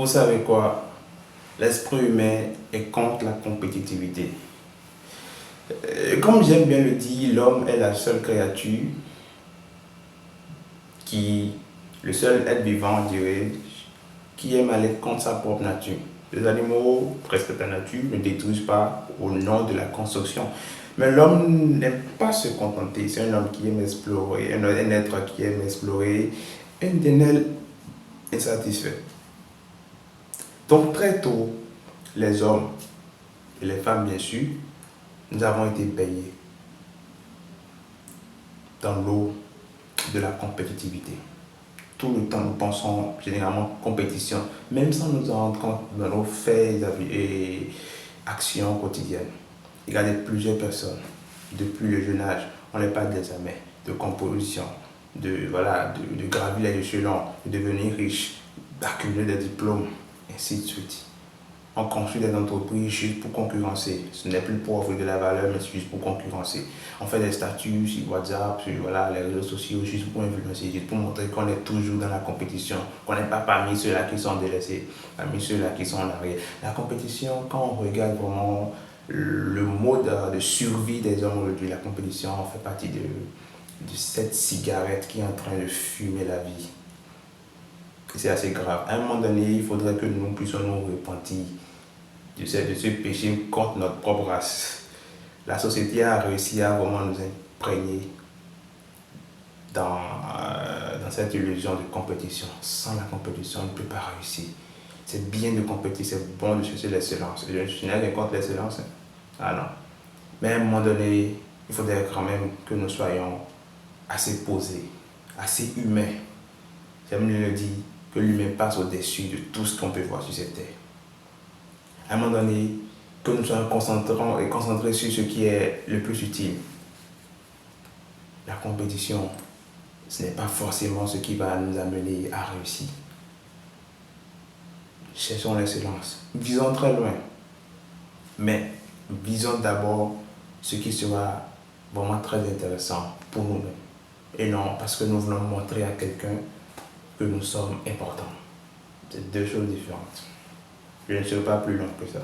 Vous savez quoi? L'esprit humain est contre la compétitivité. Comme j'aime bien le dire, l'homme est la seule créature qui, le seul être vivant, je dirais, qui aime aller contre sa propre nature. Les animaux, presque la nature, ne détruisent pas au nom de la construction. Mais l'homme n'aime pas se contenter. C'est un homme qui aime explorer, un être qui aime explorer, un éternel insatisfait. Donc très tôt, les hommes et les femmes, bien sûr, nous avons été baignés dans l'eau de la compétitivité. Tout le temps, nous pensons généralement compétition, même sans nous en rendre compte dans nos faits et actions quotidiennes. Regardez plusieurs personnes, depuis le jeune âge, on les parle d'examen, de composition, de gravir les échelons, de devenir riche, d'accumuler des diplômes, ainsi de suite. On construit des entreprises juste pour concurrencer. Ce n'est plus pour offrir de la valeur, mais c'est juste pour concurrencer. On fait des statuts sur WhatsApp, sur les réseaux sociaux, juste pour influencer, juste pour montrer qu'on est toujours dans la compétition, qu'on n'est pas parmi ceux-là qui sont délaissés, parmi ceux-là qui sont en arrière. La compétition, quand on regarde vraiment le mode de survie des hommes aujourd'hui, la compétition fait partie de cette cigarette qui est en train de fumer la vie. C'est assez grave. À un moment donné, il faudrait que nous puissions nous repentir de ce péché contre notre propre race. La société a réussi à vraiment nous imprégner dans cette illusion de compétition. Sans la compétition, on ne peut pas réussir. C'est bien de compétir, c'est bon de chercher l'excellence. Je n'ai rien contre l'excellence. Ah non. Mais à un moment donné, il faudrait quand même que nous soyons assez posés, assez humains. J'aime mieux le dire, que l'humain passe au-dessus de tout ce qu'on peut voir sur cette terre. À un moment donné, que nous soyons concentrés sur ce qui est le plus utile. La compétition, ce n'est pas forcément ce qui va nous amener à réussir. Cherchons l'excellence. Visons très loin. Mais visons d'abord ce qui sera vraiment très intéressant pour nous-mêmes. Et non parce que nous voulons montrer à quelqu'un que nous sommes importants. C'est deux choses différentes. Je ne serai pas plus long que ça.